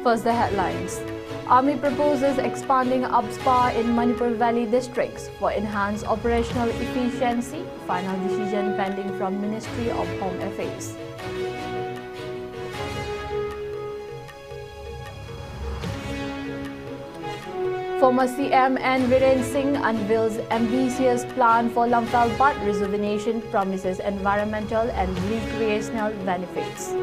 First, the headlines. Army proposes expanding UPSPA in Manipur Valley districts for enhanced operational efficiency. Final decision pending from Ministry of Home Affairs. Former CM N. Viren Singh unveils ambitious plan for Lamphal Path rejuvenation, promises environmental and recreational benefits.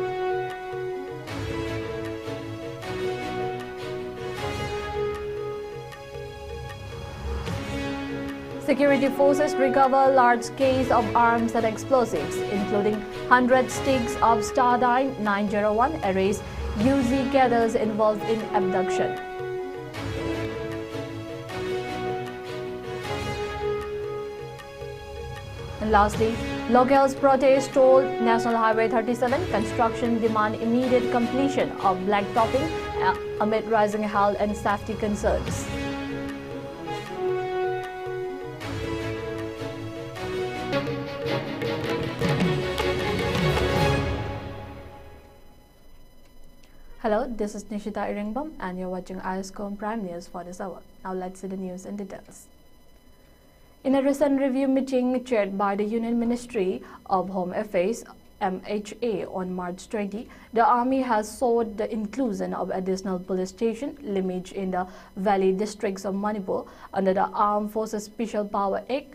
Security forces recover large case of arms and explosives, including 100 sticks of Stardine 901, arrays UZ cadres involved in abduction. And lastly, locals protest told National Highway 37 construction demand immediate completion of blacktopping amid rising health and safety concerns. Hello, this is Nishita Iringbom and you're watching ISCOM Prime News for this hour. Now let's see the news in details. In a recent review meeting chaired by the Union Ministry of Home Affairs MHA on March 20, the Army has sought the inclusion of additional police station limits in the valley districts of Manipur under the Armed Forces Special Power Act.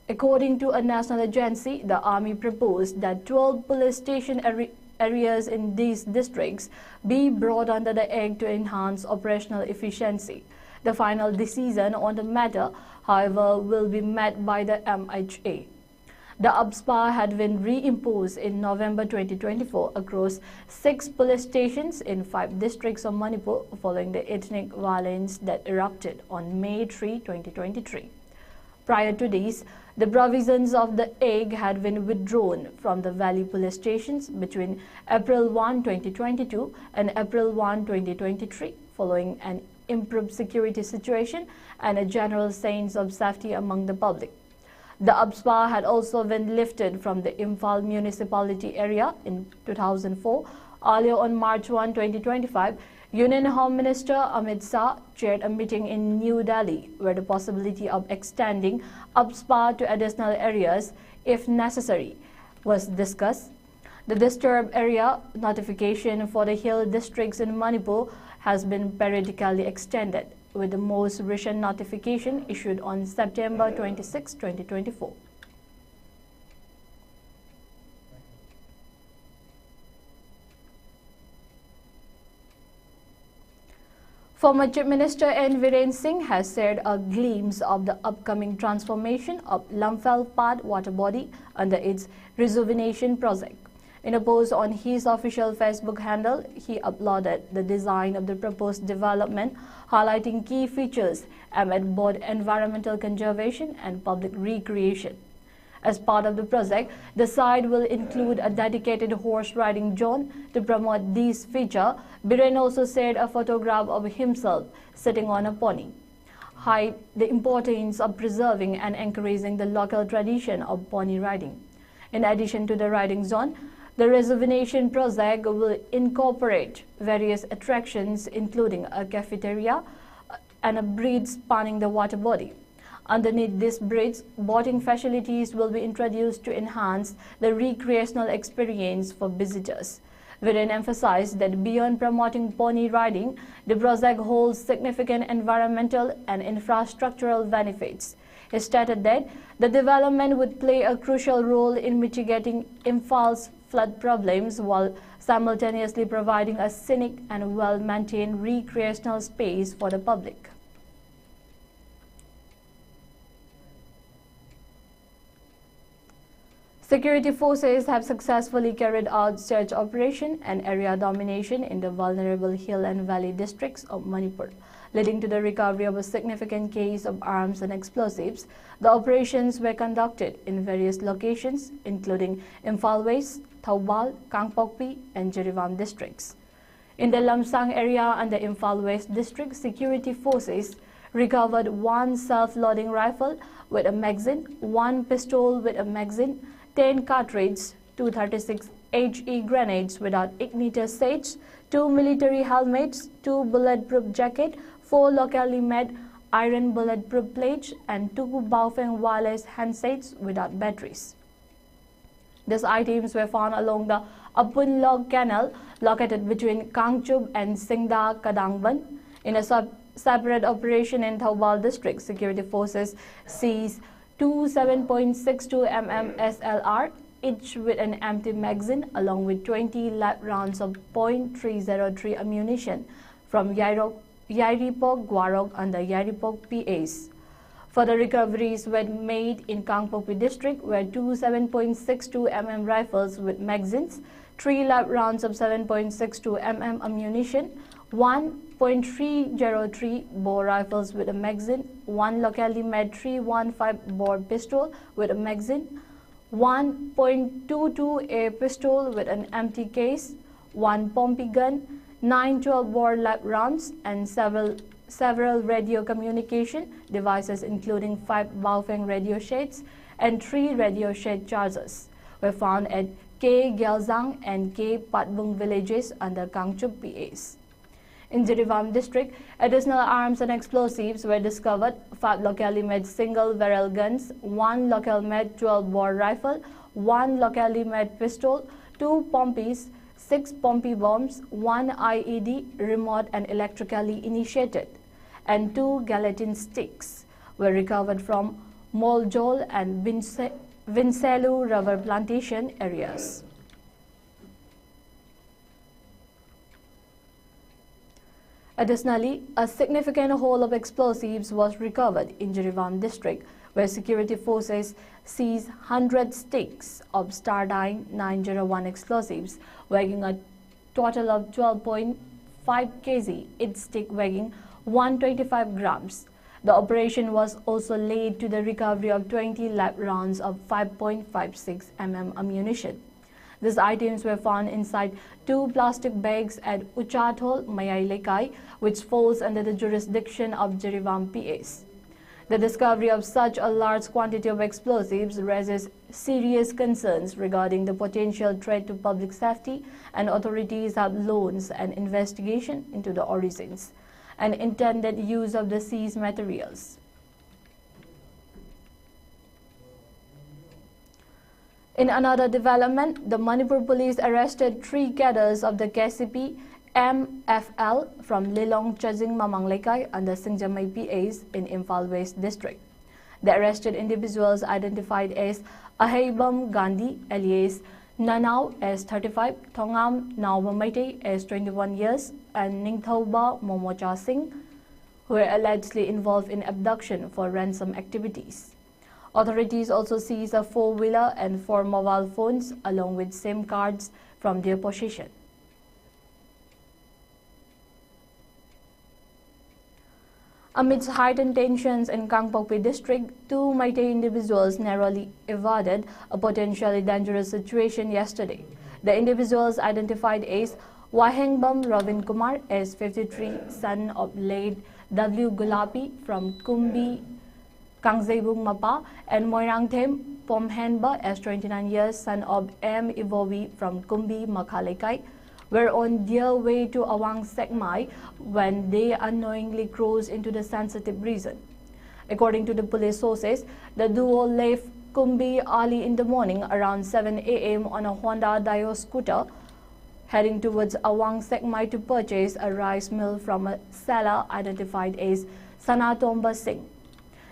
According to a national agency, the Army proposed that 12 police station areas in these districts be brought under the Act to enhance operational efficiency. The final decision on the matter, however, will be made by the MHA. The UPSPA had been reimposed in November 2024 across 6 police stations in 5 districts of Manipur following the ethnic violence that erupted on May 3, 2023. Prior to this, the provisions of the Act had been withdrawn from the Valley police stations between April 1, 2022 and April 1, 2023, following an improved security situation and a general sense of safety among the public. The UPSPA had also been lifted from the Imphal municipality area in 2004. Earlier on March 1, 2025, Union Home Minister Amit Shah chaired a meeting in New Delhi where the possibility of extending UPSPA to additional areas, if necessary, was discussed. The disturbed area notification for the hill districts in Manipur has been periodically extended, with the most recent notification issued on September 26, 2024. Former Chief Minister N. Viren Singh has shared a glimpse of the upcoming transformation of Lamphal Path water body under its rejuvenation project. In a post on his official Facebook handle, he uploaded the design of the proposed development, highlighting key features amid both environmental conservation and public recreation. As part of the project, the site will include a dedicated horse riding zone. To promote this feature, Viren also shared a photograph of himself sitting on a pony, highlighting the importance of preserving and encouraging the local tradition of pony riding. In addition to the riding zone, the rejuvenation project will incorporate various attractions, including a cafeteria and a bridge spanning the water body. Underneath this bridge, boating facilities will be introduced to enhance the recreational experience for visitors. Viren emphasized that beyond promoting pony riding, the project holds significant environmental and infrastructural benefits. He stated that the development would play a crucial role in mitigating Imphal's flood problems while simultaneously providing a scenic and well-maintained recreational space for the public. Security forces have successfully carried out search operation and area domination in the vulnerable hill and valley districts of Manipur, leading to the recovery of a significant case of arms and explosives. The operations were conducted in various locations, including Imphal West, Thoubal, Kangpokpi, and Jiriban districts. In the Lamsang area and the Imphal West district, security forces recovered 1 self-loading rifle with a magazine, 1 pistol with a magazine, 10 cartridges, 236 HE grenades without igniter sets, 2 military helmets, 2 bulletproof jackets, 4 locally made iron bulletproof plates, and 2 Baofeng wireless handsets without batteries. These items were found along the Apun Log Canal located between Kangchub and Singda Kadangban. In a separate operation in Thoubal district, security forces seized 2 7.62 mm SLR, each with an empty magazine, along with 20 live rounds of .303 ammunition from Yairipok Gwarok under Yairipok PAs. Further recoveries were made in Kangpokpi district, where 2 7.62 mm rifles with magazines, 3 live rounds of 7.62 mm ammunition, 1.303 bore rifles with a magazine, 1 locally made 315 bore pistol with a magazine, 1.22 a pistol with an empty case, 1 Pompey gun, 9 12-bore live rounds, and several radio communication devices, including 5 Baofeng radio shades and 3 radio shade chargers, were found at K Gyalzang and K Patbung villages under Kangchub PAs. In Jirevam district, additional arms and explosives were discovered: 5 locally made single barrel guns, 1 locally made 12-bore rifle, 1 locally made pistol, 2 Pompies, 6 Pompey bombs, 1 IED remote and electrically initiated, and 2 gelatin sticks were recovered from Moljol and Vinselu rubber plantation areas. Additionally, a significant haul of explosives was recovered in Jirevam district, where security forces seized 100 sticks of Stardine 901 explosives weighing a total of 12.5 kg, each stick weighing 125 grams. The operation was also led to the recovery of 20 live rounds of 5.56 mm ammunition. These items were found inside 2 plastic bags at Uchathol, Mayai Lekai, which falls under the jurisdiction of Jirevam PAs. The discovery of such a large quantity of explosives raises serious concerns regarding the potential threat to public safety, and authorities have launched an investigation into the origins and intended use of the seized materials. In another development, the Manipur police arrested 3 cadres of the KCP MFL from Lilong Chajing Mamang Lekai under Singjamai PAs in Imphal West district. The arrested individuals identified as Ahaibam Gandhi alias Nanau as 35, Thongam Nauba Maite as 21 years, and Ningthauba Momocha Singh, who were allegedly involved in abduction for ransom activities. Authorities also seized a 4-wheeler and 4 mobile phones along with SIM cards from their possession. Amidst heightened tensions in Kangpokpi district, 2 Meitei individuals narrowly evaded a potentially dangerous situation yesterday. The individuals identified as Wahengbam Ravin Kumar as 53, son of late W. Gulapi from Kumbi Kangzebung Mapa, and Moirangthem Pomhenba as 29 years, son of M. Ivovi from Kumbi Makhalekai, were on their way to Awang Sekmai when they unknowingly crossed into the sensitive region. According to the police sources, the duo left Kumbi early in the morning around 7 a.m. on a Honda Dio scooter, heading towards Awang Sekmai to purchase a rice mill from a seller identified as Sanatomba Singh.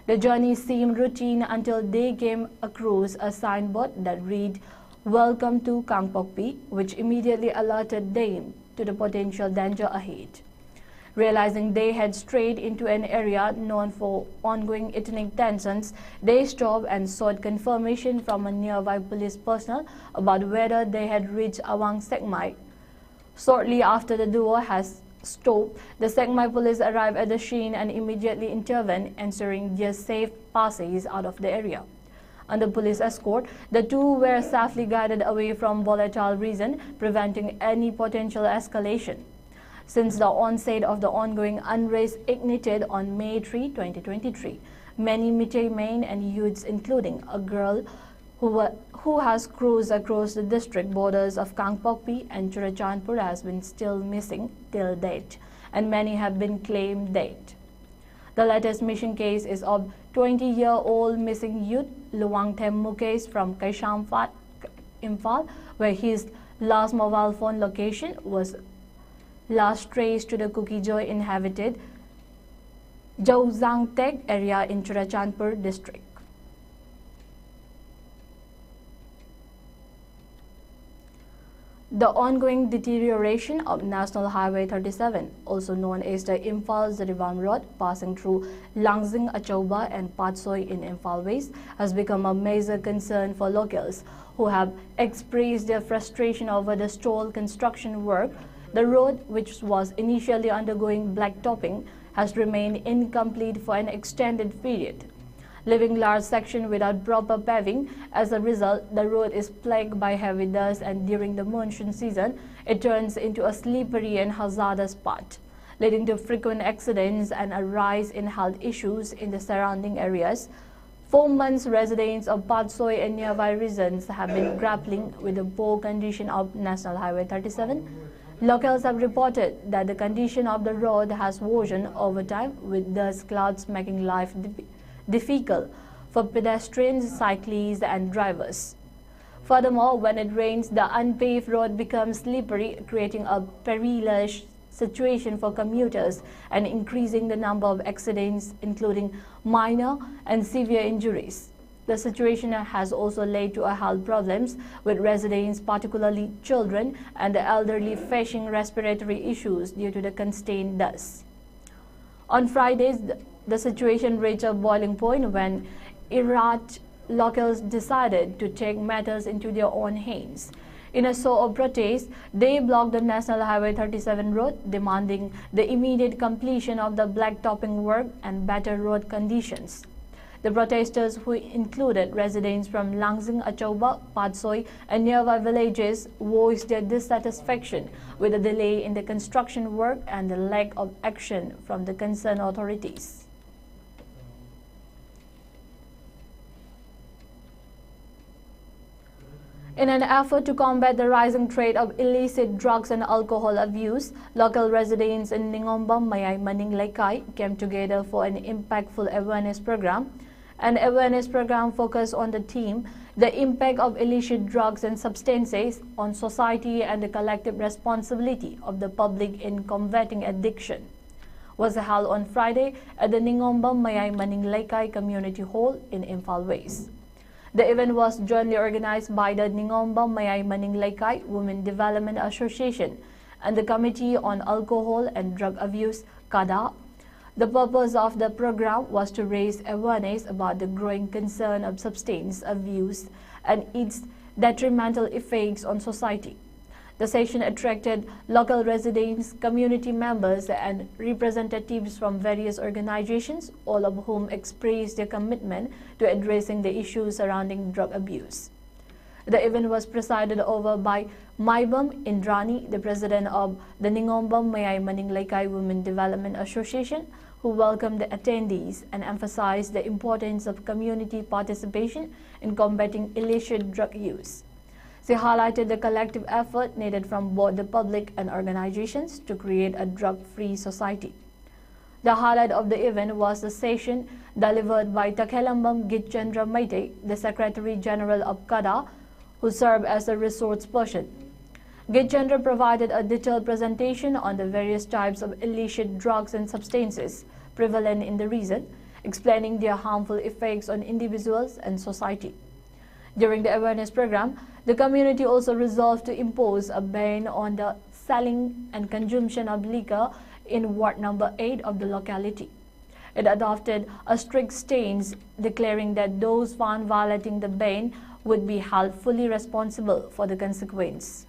The journey seemed routine until they came across a signboard that read, "Welcome to Kangpokpi," which immediately alerted them to the potential danger ahead. Realizing they had strayed into an area known for ongoing ethnic tensions, they stopped and sought confirmation from a nearby police personnel about whether they had reached Awang Sekmai. Shortly after the duo has stopped, the Sekmai police arrived at the scene and immediately intervened, ensuring their safe passage out of the area. Under police escort, the two were safely guided away from volatile region, preventing any potential escalation. Since the onset of the ongoing unrest ignited on May 3, 2023, many Meitei men and youths, including a girl who has cruised across the district borders of Kangpokpi and Churachandpur has been still missing till date, and many have been claimed dead. The latest missing case is of 20-year-old missing youth Luwangthem Mukesh from Kaishampat, Imphal, where his last mobile phone location was last traced to the Kukijoy inhabited Jauzangteg area in Churachandpur district. The ongoing deterioration of National Highway 37, also known as the Imphal-Zarivam Road, passing through Langzing, Achauba and Patsoi in Imphal West, has become a major concern for locals who have expressed their frustration over the stalled construction work. The road, which was initially undergoing blacktopping, has remained incomplete for an extended period, leaving large sections without proper paving. As a result, the road is plagued by heavy dust, and during the monsoon season, it turns into a slippery and hazardous spot, leading to frequent accidents and a rise in health issues in the surrounding areas. For months, residents of Patsoi and nearby regions have been grappling with the poor condition of National Highway 37. Locals have reported that the condition of the road has worsened over time, with dust clouds making life difficult for pedestrians, cyclists and drivers. Furthermore, when it rains, the unpaved road becomes slippery, creating a perilous situation for commuters and increasing the number of accidents, including minor and severe injuries. The situation has also led to health problems, with residents, particularly children and the elderly, facing respiratory issues due to the constant dust. On Fridays, the situation reached a boiling point when irate locals decided to take matters into their own hands. In a show of protest, they blocked the National Highway 37 road, demanding the immediate completion of the blacktopping work and better road conditions. The protesters, who included residents from Langzing, Achauba, Patsoi and nearby villages, voiced their dissatisfaction with the delay in the construction work and the lack of action from the concerned authorities. In an effort to combat the rising trade of illicit drugs and alcohol abuse, local residents in Ningombam, Mayay Maning Laikai came together for an impactful awareness program. An awareness program focused on the theme, the impact of illicit drugs and substances on society and the collective responsibility of the public in combating addiction, was held on Friday at the Ningombam Mayay Maning Laikai Community Hall in Imphal West. The event was jointly organized by the Ningombam Mayay Maning Laikai Women Development Association and the Committee on Alcohol and Drug Abuse, CADA. The purpose of the program was to raise awareness about the growing concern of substance abuse and its detrimental effects on society. The session attracted local residents, community members, and representatives from various organizations, all of whom expressed their commitment to addressing the issues surrounding drug abuse. The event was presided over by Maibam Indrani, the president of the Ningombam Mayay Maning Laikai Women Development Association, who welcomed the attendees and emphasized the importance of community participation in combating illicit drug use. She highlighted the collective effort needed from both the public and organizations to create a drug-free society. The highlight of the event was the session delivered by Takhelambam Gitchandra Maite, the Secretary General of CADA, who served as a resource person. Gitchandra provided a detailed presentation on the various types of illicit drugs and substances prevalent in the region, explaining their harmful effects on individuals and society. During the awareness program, the community also resolved to impose a ban on the selling and consumption of liquor in Ward Number 8 of the locality. It adopted a strict stance, declaring that those found violating the ban would be held fully responsible for the consequence.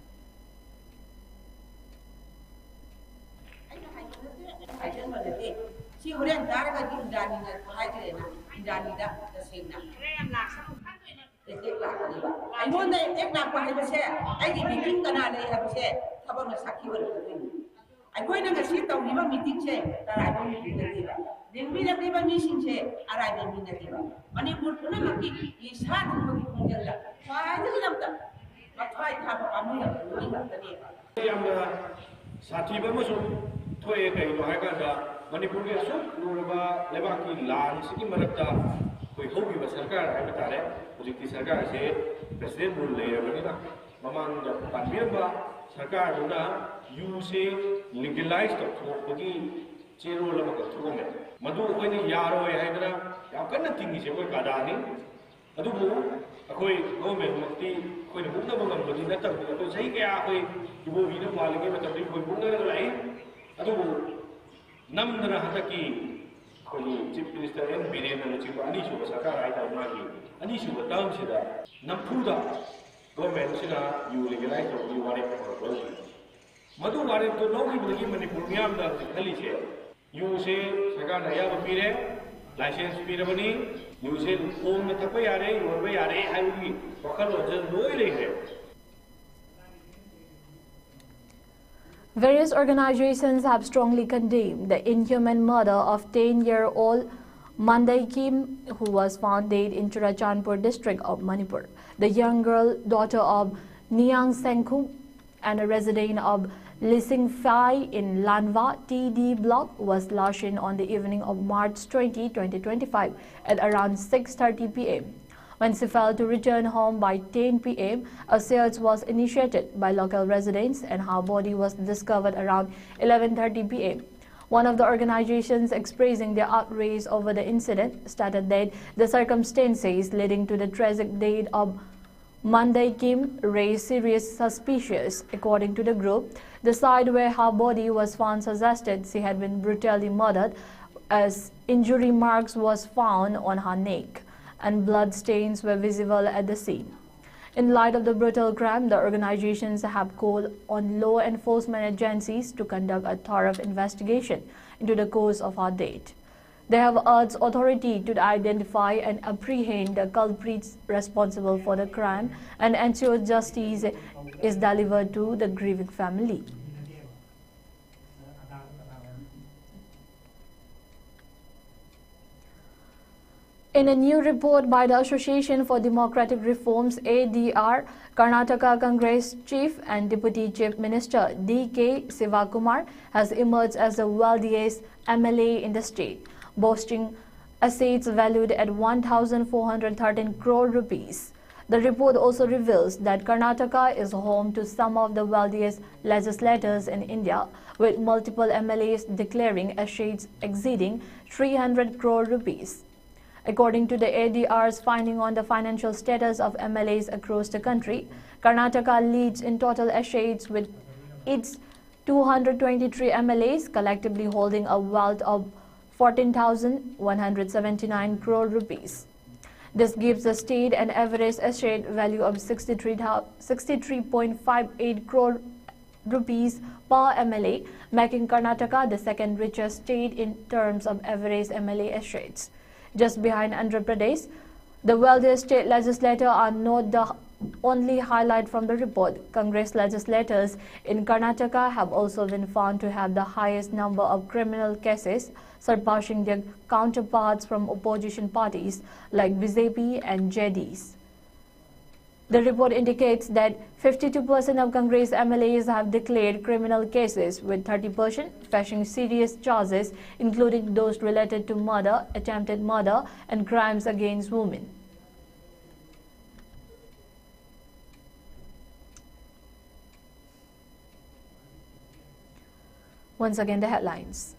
ꯑꯩꯈꯣꯏꯅ ꯉꯁꯤ ꯇꯧꯔꯤꯕ ꯃꯤꯇꯤꯡꯁꯦ ꯇꯔꯥꯏꯕ meeting ꯅꯠꯇꯦꯕ ꯂꯦꯡꯕꯤꯔꯛꯂꯤꯕ ꯃꯤꯁꯤꯡꯁꯦ ꯑꯔꯥꯏꯕ ꯃꯤ ꯅꯠꯇꯦꯕ ꯃꯅꯤꯄꯨꯔ ꯄꯨꯝꯅꯃꯛꯀꯤ ꯏꯁꯥ ꯊꯨꯡꯕꯒꯤ ꯈꯣꯡꯖꯦꯜꯗ ꯈ꯭ꯋꯥꯏꯗꯒꯤꯗꯃꯛꯇ ꯃꯊ꯭ꯋꯥꯏ ꯊꯥꯕ ꯄꯥꯝꯕꯤꯔꯛꯄ ꯃꯤ ꯉꯥꯛꯇꯅꯦꯕ ꯌꯥꯝꯅ ꯁꯥꯊꯤꯕ ꯑꯃꯁꯨꯡ ꯊꯣꯛꯑꯦ ꯀꯩꯅꯣ ꯍꯥꯏꯔꯀꯥꯟꯗ ꯃꯅꯤꯄꯨꯔꯒꯤ ꯑꯁꯨꯛ ꯂꯨꯔꯕ ꯂꯩꯕꯥꯛꯀꯤ ꯂꯥꯟꯁꯤꯒꯤ ꯃꯔꯛꯇ ꯑꯩꯈꯣꯏ ꯍꯧꯈꯤꯕ ꯁꯔꯀꯥꯔ ꯍꯥꯏꯕ ꯇꯥꯔꯦ ꯍꯧꯖꯤꯛꯇꯤ ꯁꯔꯀꯥꯔꯁꯦ ꯄ꯭ꯔꯁꯤꯗꯦꯟ ꯔꯨꯜ ꯂꯩꯔꯕꯅꯤꯅ ꯃꯃꯥꯡꯗ ꯄꯥꯟꯕꯤꯔꯝꯕ ꯁꯔꯀꯥꯔꯗꯨꯅ ꯌꯨꯁꯦ ꯂꯤꯒꯦꯂꯥꯏꯁ ꯇꯧꯊꯣꯛꯄꯒꯤ ꯆꯦꯔꯣꯜ ꯑꯃꯈꯛ ꯊꯣꯛꯑꯝꯃꯦ ꯃꯗꯨ ꯑꯩꯈꯣꯏꯅ ꯌꯥꯔꯣꯏ ꯍꯥꯏꯗꯅ ꯌꯥꯝ ꯀꯟꯅ ꯇꯤꯡꯉꯤꯁꯦ ꯑꯩꯈꯣꯏ ꯀꯥꯗꯥꯅꯤ ꯑꯗꯨꯕꯨ ꯑꯩꯈꯣꯏ ꯒꯣꯔꯃꯦꯟꯃꯛꯇꯤ ꯑꯩꯈꯣꯏꯅ ꯃꯨꯛꯅꯕ ꯉꯝꯕꯗꯤ ꯅꯠꯇꯕꯅꯤ ꯑꯩꯈꯣꯏ ꯆꯍꯤ ꯀꯌꯥ ꯑꯩꯈꯣꯏ ꯏꯕꯣꯕꯤꯅ ꯄꯥꯜꯂꯤꯉꯩ ꯃꯇꯝꯗ ꯑꯩꯈꯣꯏ ꯃꯨꯛꯅꯔꯒ ꯂꯥꯛꯏ ꯑꯗꯨꯕꯨ ꯅꯝꯗꯅ ꯍꯟꯗꯛꯀꯤ ꯑꯩꯈꯣꯏꯒꯤ ꯆꯤꯐ ꯃꯤꯅꯤꯁꯇꯔ ꯑꯦꯟ ꯕꯤꯔꯦꯟꯅ ꯆꯤꯡꯕ ꯑꯅꯤꯁꯨꯕ ꯁꯔꯀꯥꯔ ꯍꯥꯏꯇꯥꯔꯦ ꯃꯥꯒꯤ ꯑꯅꯤꯁꯨꯕ ꯇꯔꯝꯁꯤꯗ ꯅꯝꯐꯨꯗ ꯒꯣꯔꯃꯦꯟꯁꯤꯅ ꯌꯨ ꯂꯤꯒꯦꯂꯥꯏꯁ ꯇꯧꯕꯒꯤ ꯋꯥꯔꯦꯞ ꯑꯃꯈꯛ ꯂꯧꯈꯤ ꯃꯗꯨ ꯋꯥꯔꯦꯞꯇꯨ ꯂꯧꯈꯤꯕꯗꯒꯤ ꯃꯅꯤꯄꯨꯔ ꯃꯤꯌꯥꯝꯅ ꯍꯧꯖꯤꯛ ꯈꯜꯂꯤꯁꯦ ꯌꯨꯁꯦ ꯁꯔꯀꯥꯔꯅ ꯑꯌꯥꯕ ꯄꯤꯔꯦ ꯂꯥꯏꯁꯦꯟꯁ ꯄꯤꯔꯕꯅꯤ ꯌꯨꯁꯦ ꯍꯣꯡꯅ ꯊꯛꯄ ꯌꯥꯔꯦ ꯌꯣꯟꯕ ꯌꯥꯔꯦ ꯍꯥꯏꯕꯒꯤ ꯋꯥꯈꯜꯂꯣꯟꯁꯦ ꯂꯣꯏ ꯂꯩꯈ꯭ꯔꯦ. Various organizations have strongly condemned the inhuman murder of 10-year-old Mandai Kim, who was found dead in Churachandpur district of Manipur. The young girl, daughter of Niang Sengkhung and a resident of Lising Phai in Lanwa TD block, was lashed on the evening of March 20, 2025 at around 6:30 p.m. When she failed to return home by 10 p.m., a search was initiated by local residents and her body was discovered around 11:30 p.m. One of the organizations expressing their outrage over the incident stated that the circumstances leading to the tragic death of Mandai Kim raised serious suspicions. According to the group, the site where her body was found suggested she had been brutally murdered, as injury marks was found on her neck and blood stains were visible at the scene. In light of the brutal crime, the organizations have called on law enforcement agencies to conduct a thorough investigation into the cause of her death. They have urged authorities to identify and apprehend the culprits responsible for the crime and ensure justice is delivered to the grieving family. In a new report by the Association for Democratic Reforms (ADR), Karnataka Congress Chief and Deputy Chief Minister D.K. Sivakumar has emerged as the wealthiest MLA in the state, boasting assets valued at 1,413 crore rupees. The report also reveals that Karnataka is home to some of the wealthiest legislators in India, with multiple MLAs declaring assets exceeding 300 crore rupees. According to the ADR's finding on the financial status of MLAs across the country, Karnataka leads in total assets with its 223 MLAs collectively holding a wealth of 14,179 crore rupees. This gives the state an average asset value of 63.58 crore rupees per MLA, making Karnataka the second richest state in terms of average MLA assets. Just behind Andhra Pradesh, the wealthiest state legislators are not the only highlight from the report. Congress legislators in Karnataka have also been found to have the highest number of criminal cases, surpassing their counterparts from opposition parties like BJP and JDs. The report indicates that 52% of Congress MLAs have declared criminal cases, with 30% facing serious charges, including those related to murder, attempted murder, and crimes against women. Once again, the headlines.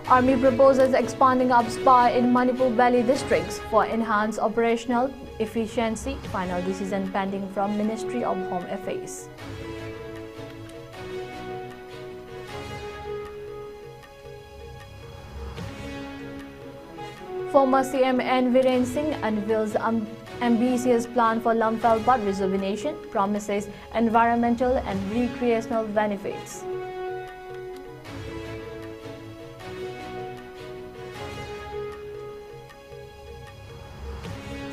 Army proposes expanding UPSPA in Manipur Valley districts for enhanced operational efficiency. Final decision pending from Ministry of Home Affairs. Former CM N. Viren Singh unveils Ambitious plan for Lumfell Bud rejuvenation promises environmental and recreational benefits.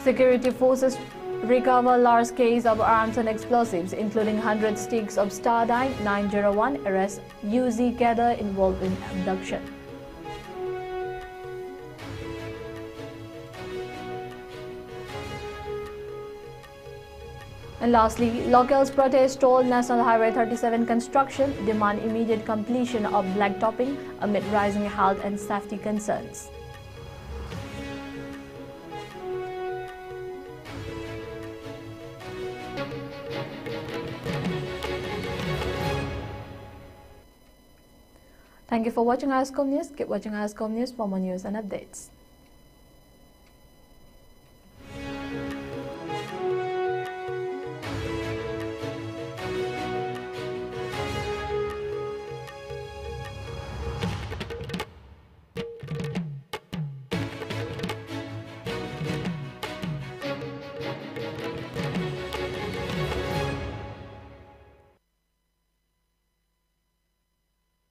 Security forces recover large case of arms and explosives, including 100 sticks of Stardine 901, arrest UZ cadre involved in abduction. And lastly, locals protest stalled National Highway 37 construction, demand immediate completion of blacktopping amid rising health and safety concerns. Thank you for watching ISCOM News. Keep watching ISCOM News for more news and updates.